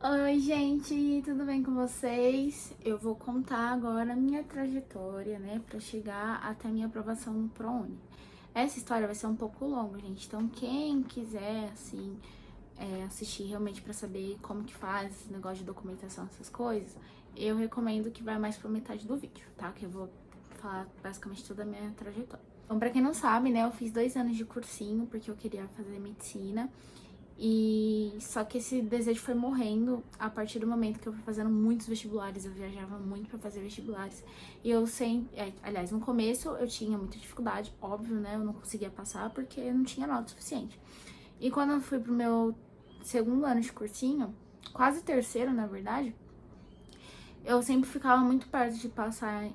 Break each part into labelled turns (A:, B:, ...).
A: Oi, gente, tudo bem com vocês? Eu vou contar agora a minha trajetória, né, pra chegar até a minha aprovação no ProUni. Essa história vai ser um pouco longa, gente, então quem quiser, assim, assistir realmente pra saber como que faz esse negócio de documentação, essas coisas, eu recomendo que vá mais pra metade do vídeo, tá? Que eu vou falar basicamente toda a minha trajetória. Então, pra quem não sabe, né, eu fiz 2 anos de cursinho porque eu queria fazer medicina. E só que esse desejo foi morrendo a partir do momento que eu fui fazendo muitos vestibulares, eu viajava muito pra fazer vestibulares. E eu sempre, aliás, no começo eu tinha muita dificuldade, óbvio, né? Eu não conseguia passar porque eu não tinha nota suficiente. E quando eu fui pro meu segundo ano de cursinho, quase terceiro, na verdade, eu sempre ficava muito perto de passar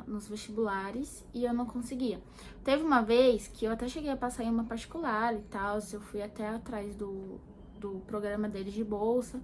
A: nos vestibulares e eu não conseguia. Teve uma vez que eu até cheguei a passar em uma particular e tal, eu fui até atrás do programa deles de bolsa,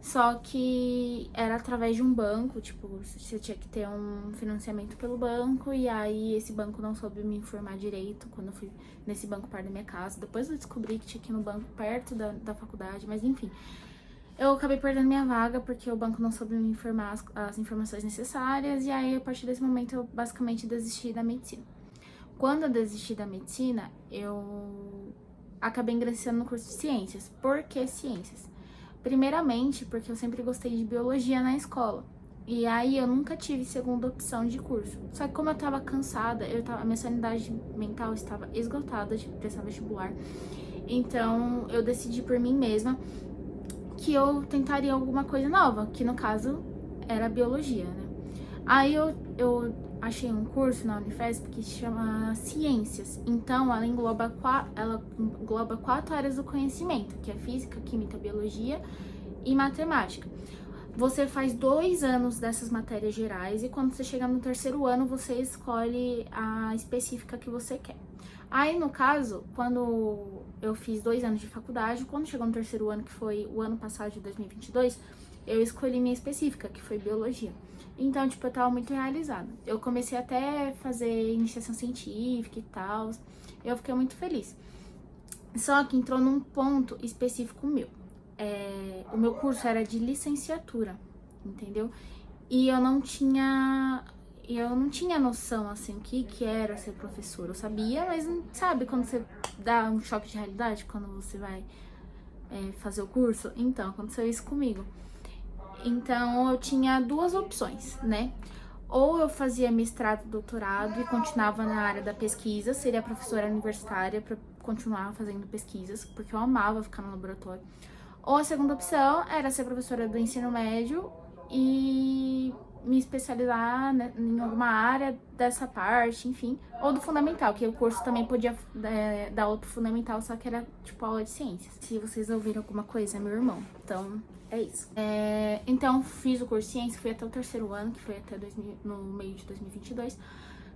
A: só que era através de um banco, tipo, você tinha que ter um financiamento pelo banco, e aí esse banco não soube me informar direito quando eu fui nesse banco perto da minha casa. Depois eu descobri que tinha que ir no banco perto da faculdade, mas enfim. Eu acabei perdendo minha vaga porque o banco não soube me informar as informações necessárias, e aí a partir desse momento eu basicamente desisti da medicina. Quando eu desisti da medicina, eu acabei ingressando no curso de ciências. Por que ciências? Primeiramente, porque eu sempre gostei de biologia na escola. E aí eu nunca tive segunda opção de curso. Só que como eu tava cansada, a minha sanidade mental estava esgotada de prestar vestibular. Então eu decidi por mim mesma que eu tentaria alguma coisa nova, que no caso era biologia, né? Aí eu achei um curso na Unifesp que se chama Ciências. Então ela engloba 4 áreas do conhecimento, que é física, química, biologia e matemática. Você faz 2 anos dessas matérias gerais e quando você chegar no terceiro ano, você escolhe a específica que você quer. Aí, no caso, quando eu fiz 2 anos de faculdade, quando chegou no terceiro ano, que foi o ano passado, de 2022, eu escolhi minha específica, que foi biologia. Então, tipo, eu tava muito realizada. Eu comecei até a fazer iniciação científica e tal. Eu fiquei muito feliz. Só que entrou num ponto específico meu. O meu curso era de licenciatura, entendeu? E eu não tinha noção, assim, o que era ser professora. Eu sabia, mas não sabe quando você dá um choque de realidade quando você vai fazer o curso? Então, aconteceu isso comigo. Então, eu tinha duas opções, né? Ou eu fazia mestrado, doutorado e continuava na área da pesquisa, seria professora universitária para continuar fazendo pesquisas, porque eu amava ficar no laboratório. Ou a segunda opção era ser professora do ensino médio e me especializar, né, em alguma área dessa parte, enfim, ou do fundamental, que o curso também podia dar outro fundamental, só que era tipo aula de ciências. Se vocês ouviram alguma coisa, é meu irmão, então é isso. Então fiz o curso de ciência, fui até o terceiro ano, que foi até no meio de 2022.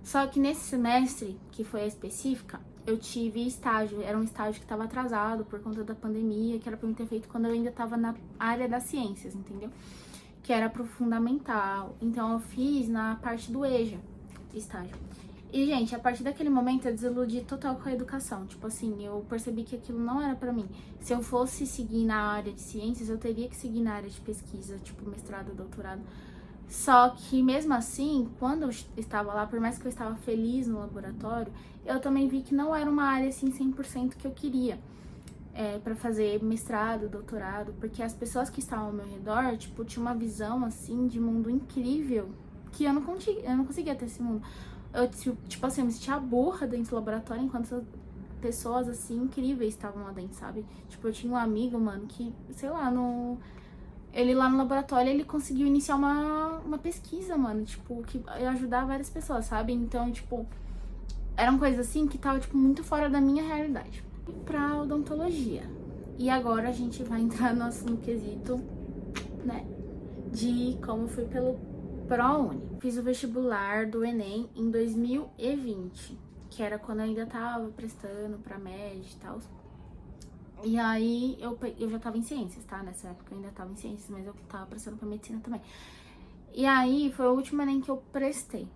A: Só que nesse semestre, que foi a específica, eu tive estágio. Era um estágio que estava atrasado por conta da pandemia, que era pra eu ter feito quando eu ainda estava na área das ciências, entendeu? Que era pro fundamental. Então eu fiz na parte do EJA, estágio. E, gente, a partir daquele momento eu desiludi total com a educação. Tipo assim, eu percebi que aquilo não era pra mim. Se eu fosse seguir na área de ciências, eu teria que seguir na área de pesquisa, tipo mestrado, doutorado. Só que mesmo assim, quando eu estava lá, por mais que eu estava feliz no laboratório, eu também vi que não era uma área assim 100% que eu queria para fazer mestrado, doutorado, porque as pessoas que estavam ao meu redor, tipo, tinham uma visão assim de mundo incrível que eu não conseguia ter esse mundo. Eu, tipo assim, eu me sentia burra dentro do laboratório enquanto essas pessoas assim incríveis estavam lá dentro, sabe? Tipo, eu tinha um amigo, mano, que, sei lá, no ele lá no laboratório, ele conseguiu iniciar uma pesquisa, mano, tipo, que ia ajudar várias pessoas, sabe? Então, tipo, eram coisas assim que tava, tipo, muito fora da minha realidade. E pra odontologia. E agora a gente vai entrar no assunto quesito, né, de como fui pelo ProUni. Fiz o vestibular do Enem em 2020, que era quando eu ainda tava prestando pra MED e tal. E aí eu já tava em ciências, tá? Nessa época eu ainda tava em ciências, mas eu tava prestando pra medicina também. E aí foi o último Enem que eu prestei,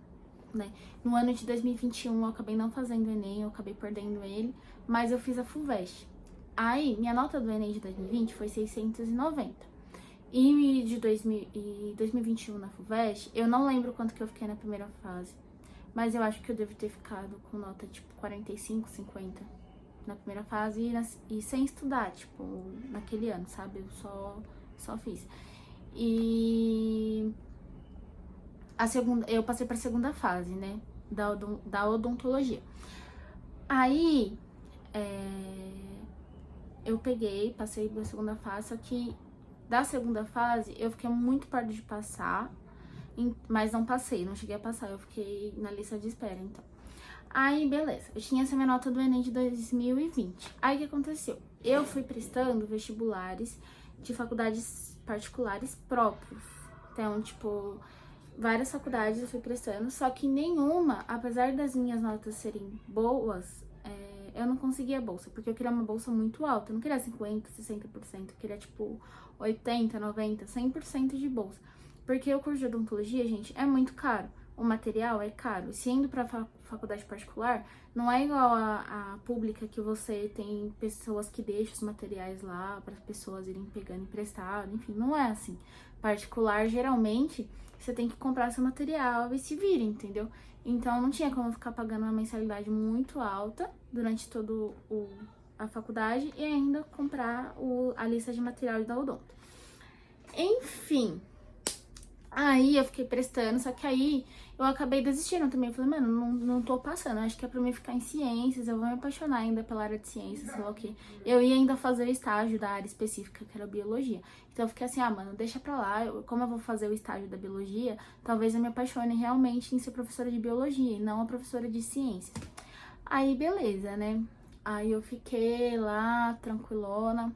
A: né? No ano de 2021 eu acabei não fazendo o Enem, eu acabei perdendo ele, mas eu fiz a FUVEST. Aí minha nota do Enem de 2020 foi 690. E de 2021 na FUVEST, eu não lembro quanto que eu fiquei na primeira fase, mas eu acho que eu devo ter ficado com nota tipo 45, 50 na primeira fase e sem estudar, tipo, naquele ano, sabe? Eu só fiz. E a segunda, eu passei pra segunda fase, né? Da odontologia. Aí, eu peguei, passei pra segunda fase, só que da segunda fase eu fiquei muito perto de passar, mas não passei, não cheguei a passar, eu fiquei na lista de espera, então. Aí, beleza, eu tinha essa minha nota do Enem de 2020. Aí, o que aconteceu? Eu fui prestando vestibulares de faculdades particulares próprios. Então, tipo, várias faculdades eu fui prestando, só que nenhuma, apesar das minhas notas serem boas, eu não conseguia bolsa, porque eu queria uma bolsa muito alta. Eu não queria 50%, 60%, eu queria, tipo, 80%, 90%, 100% de bolsa. Porque o curso de odontologia, gente, é muito caro. O material é caro. Se indo pra faculdade particular, não é igual a pública que você tem pessoas que deixam os materiais lá para as pessoas irem pegando emprestado, enfim, não é assim. Particular, geralmente, você tem que comprar seu material e se vira, entendeu? Então não tinha como ficar pagando uma mensalidade muito alta durante todo a faculdade e ainda comprar a lista de material da odonto. Enfim, aí eu fiquei prestando, só que aí eu acabei desistindo também. Eu falei, mano, não tô passando, acho que é pra mim ficar em ciências, eu vou me apaixonar ainda pela área de ciências, sei lá o quê. Eu ia ainda fazer o estágio da área específica, que era biologia. Então eu fiquei assim, ah, mano, deixa pra lá, como eu vou fazer o estágio da biologia, talvez eu me apaixone realmente em ser professora de biologia e não a professora de ciências. Aí, beleza, né? Aí eu fiquei lá, tranquilona,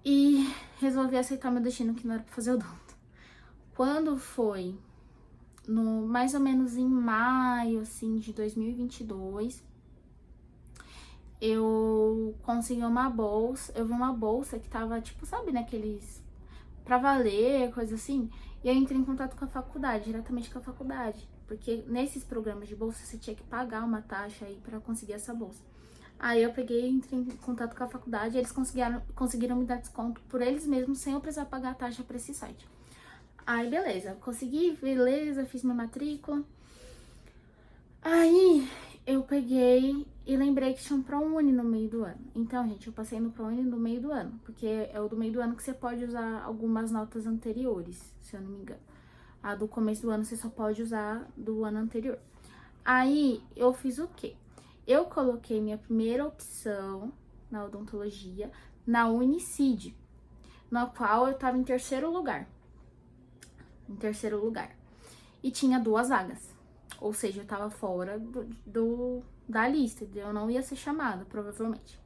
A: e resolvi aceitar meu destino, que não era pra fazer odonto. Quando foi no mais ou menos em maio, assim, de 2022, eu consegui uma bolsa. Eu vi uma bolsa que tava, tipo, sabe, naqueles pra valer, coisa assim. E eu entrei em contato com a faculdade, diretamente com a faculdade. Porque nesses programas de bolsa você tinha que pagar uma taxa aí pra conseguir essa bolsa. Aí eu peguei, entrei em contato com a faculdade e eles conseguiram me dar desconto por eles mesmos, sem eu precisar pagar a taxa pra esse site. Aí, beleza, consegui, beleza, fiz minha matrícula. Aí, eu peguei e lembrei que tinha um ProUni no meio do ano. Então, gente, eu passei no ProUni no meio do ano, porque é o do meio do ano que você pode usar algumas notas anteriores, se eu não me engano. A do começo do ano você só pode usar do ano anterior. Aí, eu fiz o quê? Eu coloquei minha primeira opção na odontologia na Unicid, na qual eu tava em terceiro lugar. E tinha 2 vagas. Ou seja, eu tava fora da lista, eu não ia ser chamada, provavelmente.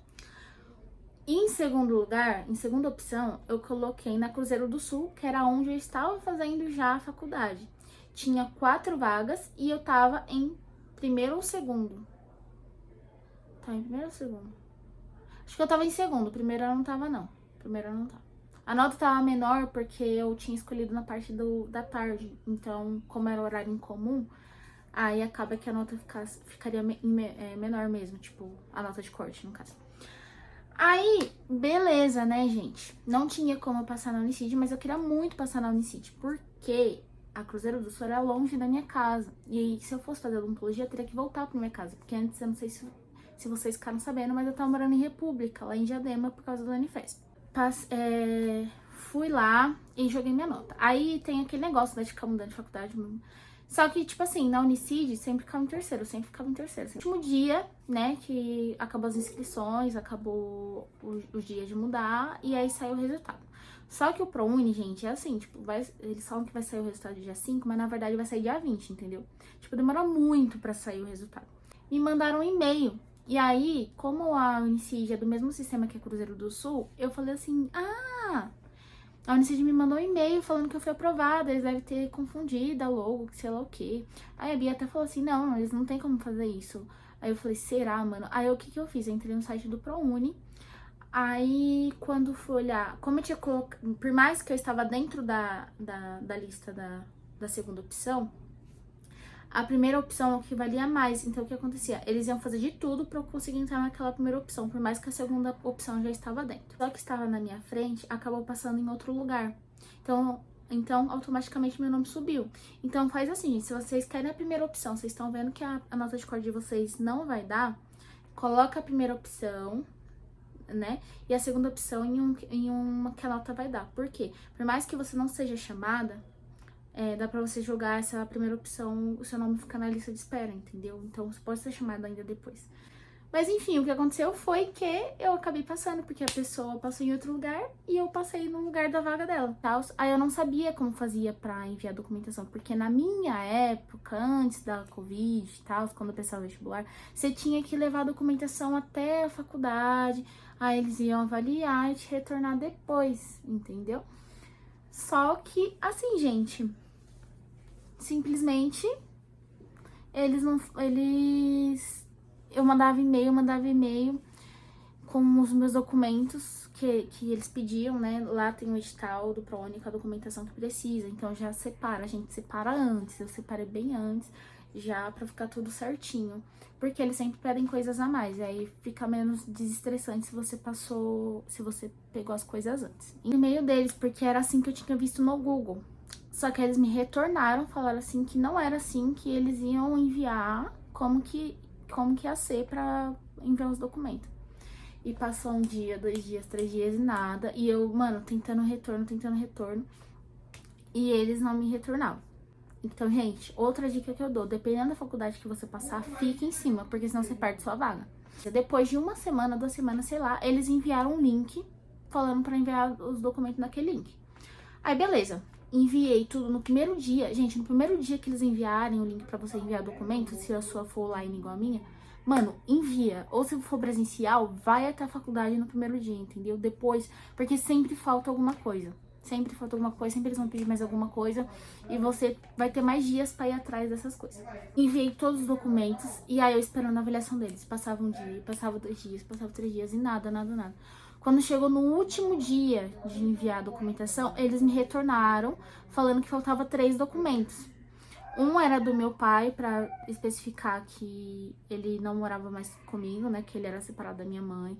A: E em segundo lugar, em segunda opção, eu coloquei na Cruzeiro do Sul, que era onde eu estava fazendo já a faculdade. Tinha 4 vagas e eu tava em primeiro ou segundo. Tá, em primeiro ou segundo? Acho que eu tava em segundo, primeiro eu não tava, não. Primeiro eu não tava. A nota tava menor porque eu tinha escolhido na parte da tarde. Então, como era horário incomum, aí acaba que a nota ficaria menor mesmo, tipo, a nota de corte, no caso. Aí, beleza, né, gente? Não tinha como eu passar na Unicid, mas eu queria muito passar na Unicid, porque a Cruzeiro do Sul era longe da minha casa. E aí, se eu fosse fazer odontologia, eu teria que voltar pra minha casa, porque antes eu não sei se vocês ficaram sabendo, mas eu tava morando em República, lá em Diadema, por causa do Unifesp. Fui lá e joguei minha nota. Aí tem aquele negócio, né, de ficar mudando de faculdade. Só que, tipo assim, na Unicid sempre ficava em terceiro, sempre ficava em terceiro. No último dia, né, que acabou as inscrições, acabou o dia de mudar, e aí saiu o resultado. Só que o ProUni, gente, é assim, tipo, eles falam que vai sair o resultado dia 5, mas na verdade vai sair dia 20, entendeu? Tipo, demora muito pra sair o resultado. Me mandaram um e-mail. E aí, como a Unicid é do mesmo sistema que a Cruzeiro do Sul, eu falei assim, a Unicid me mandou um e-mail falando que eu fui aprovada, eles devem ter confundido a logo, sei lá o quê. Aí a Bia até falou assim, não, eles não tem como fazer isso. Aí eu falei, será, mano? Aí o que eu fiz? Eu entrei no site do ProUni. Aí, quando fui olhar, como eu tinha colocado, por mais que eu estava dentro da lista da segunda opção, a primeira opção que valia mais. Então, o que acontecia? Eles iam fazer de tudo pra eu conseguir entrar naquela primeira opção, por mais que a segunda opção já estava dentro. Só que estava na minha frente, acabou passando em outro lugar. Então, automaticamente meu nome subiu. Então, faz assim, gente, se vocês querem a primeira opção, vocês estão vendo que a nota de corte de vocês não vai dar, coloca a primeira opção, né? E a segunda opção em uma que a nota vai dar. Por quê? Por mais que você não seja chamada, dá pra você jogar essa primeira opção, o seu nome fica na lista de espera, entendeu? Então, você pode ser chamado ainda depois. Mas enfim, o que aconteceu foi que eu acabei passando, porque a pessoa passou em outro lugar e eu passei no lugar da vaga dela, tal. Aí eu não sabia como fazia pra enviar documentação, porque na minha época, antes da Covid e tal, quando eu prestava vestibular, você tinha que levar a documentação até a faculdade, aí eles iam avaliar e te retornar depois, entendeu? Só que, assim, gente, simplesmente, eles não... Eu mandava e-mail com os meus documentos que eles pediam, né? Lá tem o edital do ProUni com a documentação que precisa. Então já separa, a gente separa antes. Eu separei bem antes, já pra ficar tudo certinho. Porque eles sempre pedem coisas a mais. E aí fica menos desestressante se você pegou as coisas antes. E no e-mail deles, porque era assim que eu tinha visto no Google. Só que eles me retornaram, falaram assim que não era assim, que eles iam enviar como que ia ser pra enviar os documentos. E passou um dia, 2 dias, 3 dias e nada. E eu, mano, tentando retorno. E eles não me retornavam. Então, gente, outra dica que eu dou. Dependendo da faculdade que você passar, fique em cima, porque senão você perde sua vaga. Depois de uma semana, 2 semanas, sei lá, eles enviaram um link falando pra enviar os documentos naquele link. Aí, beleza. Enviei tudo no primeiro dia. Gente, no primeiro dia que eles enviarem o link pra você enviar documento, se a sua for online igual a minha, mano, envia. Ou se for presencial, vai até a faculdade no primeiro dia, entendeu? Depois, porque sempre falta alguma coisa. Sempre falta alguma coisa, sempre eles vão pedir mais alguma coisa. E você vai ter mais dias pra ir atrás dessas coisas. Enviei todos os documentos e aí eu esperando a avaliação deles. Passava um dia, passava 2 dias, passava 3 dias e nada. Quando chegou no último dia de enviar a documentação, eles me retornaram falando que faltava 3 documentos. Um era do meu pai, pra especificar que ele não morava mais comigo, né? Que ele era separado da minha mãe.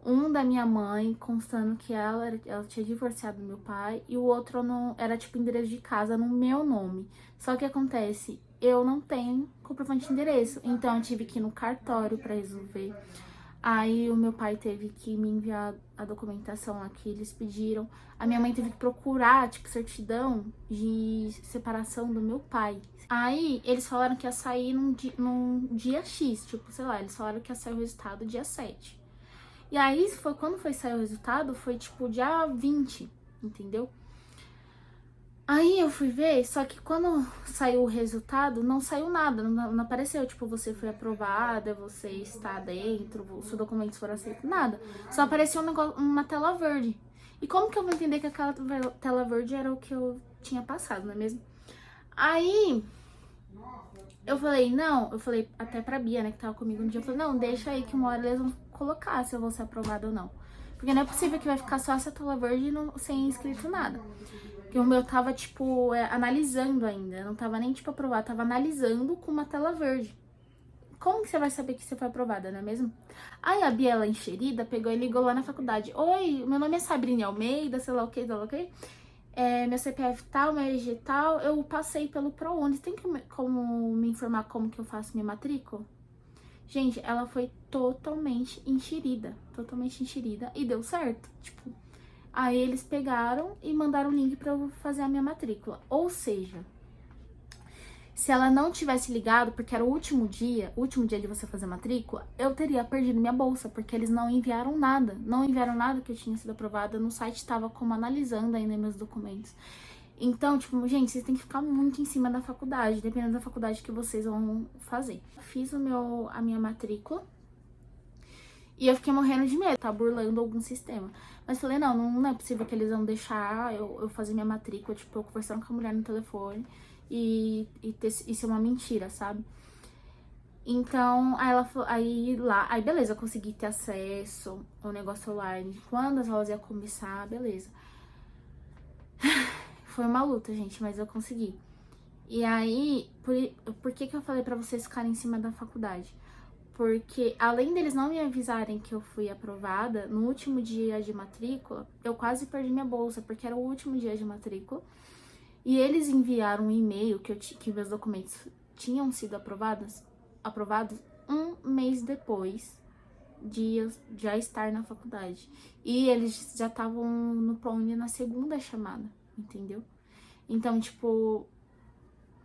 A: Um da minha mãe, constando que ela tinha divorciado do meu pai. E o outro era tipo endereço de casa no meu nome. Só que acontece, eu não tenho comprovante de endereço. Então eu tive que ir no cartório pra resolver. Aí o meu pai teve que me enviar a documentação lá que eles pediram. A minha mãe teve que procurar, tipo, certidão de separação do meu pai. Aí eles falaram que ia sair num dia X, tipo, sei lá, eles falaram que ia sair o resultado dia 7. E aí, quando foi sair o resultado, foi tipo dia 20, entendeu? Aí eu fui ver, só que quando saiu o resultado, não saiu nada, não apareceu, tipo, você foi aprovada, você está dentro, os seus documentos foram aceitos, nada. Só apareceu uma tela verde. E como que eu vou entender que aquela tela verde era o que eu tinha passado, não é mesmo? Aí eu falei até pra Bia, né, que tava comigo no dia, eu falei, não, deixa aí que uma hora eles vão colocar se eu vou ser aprovada ou não. Porque não é possível que vai ficar só essa tela verde sem escrito nada. Porque o meu tava, tipo, analisando ainda. Não tava nem, tipo, aprovado. Tava analisando com uma tela verde. Como que você vai saber que você foi aprovada, não é mesmo? Aí a Bia, ela enxerida, pegou e ligou lá na faculdade. Oi, meu nome é Sabrina Almeida, sei lá o que, sei lá o que. Meu CPF tal, meu RG tal. Eu passei pelo ProUni. Tem como me informar como que eu faço minha matrícula? Gente, ela foi totalmente enxerida. Totalmente enxerida. E deu certo. Tipo... Aí eles pegaram e mandaram o link pra eu fazer a minha matrícula. Ou seja, se ela não tivesse ligado, porque era o último dia de você fazer a matrícula, eu teria perdido minha bolsa, porque eles não enviaram nada. Não enviaram nada que eu tinha sido aprovada. No site tava como analisando ainda meus documentos. Então, tipo, gente, vocês têm que ficar muito em cima da faculdade, dependendo da faculdade que vocês vão fazer. Fiz a minha matrícula. E eu fiquei morrendo de medo, tá burlando algum sistema. Mas falei, não é possível que eles vão deixar eu fazer minha matrícula, tipo, eu conversando com a mulher no telefone e ser uma mentira, sabe? Então, aí beleza, eu consegui ter acesso ao negócio online. Quando as aulas iam começar, beleza. Foi uma luta, gente, mas eu consegui. E aí, por que que eu falei pra vocês ficarem em cima da faculdade? Porque além deles não me avisarem que eu fui aprovada, no último dia de matrícula, eu quase perdi minha bolsa, porque era o último dia de matrícula. E eles enviaram um e-mail que meus documentos tinham sido aprovados um mês depois de eu já estar na faculdade. E eles já estavam no ProUni na segunda chamada, entendeu? Então, tipo,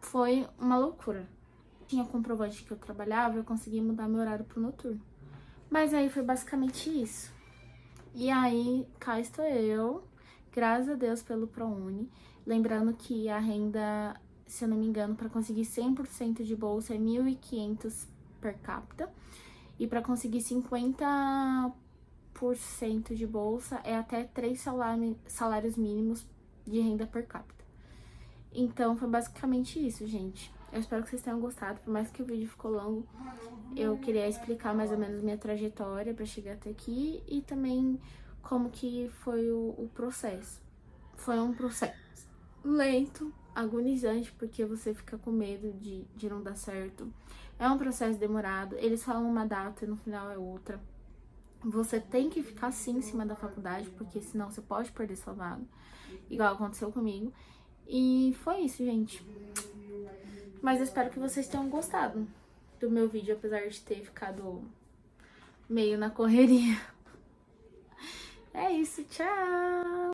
A: foi uma loucura. Tinha comprovante que eu trabalhava, eu consegui mudar meu horário pro noturno. Mas aí foi basicamente isso. E aí, cá estou eu, graças a Deus pelo ProUni. Lembrando que a renda, se eu não me engano, para conseguir 100% de bolsa é 1.500 per capita. E para conseguir 50% de bolsa é até 3 salários mínimos de renda per capita. Então foi basicamente isso, gente. Eu espero que vocês tenham gostado, por mais que o vídeo ficou longo. Eu queria explicar mais ou menos minha trajetória para chegar até aqui e também como que foi o processo. Foi um processo lento, agonizante, porque você fica com medo de não dar certo. É um processo demorado, eles falam uma data e no final é outra. Você tem que ficar sim em cima da faculdade, porque senão você pode perder sua vaga, igual aconteceu comigo. E foi isso, gente. Mas eu espero que vocês tenham gostado do meu vídeo, apesar de ter ficado meio na correria. É isso, tchau!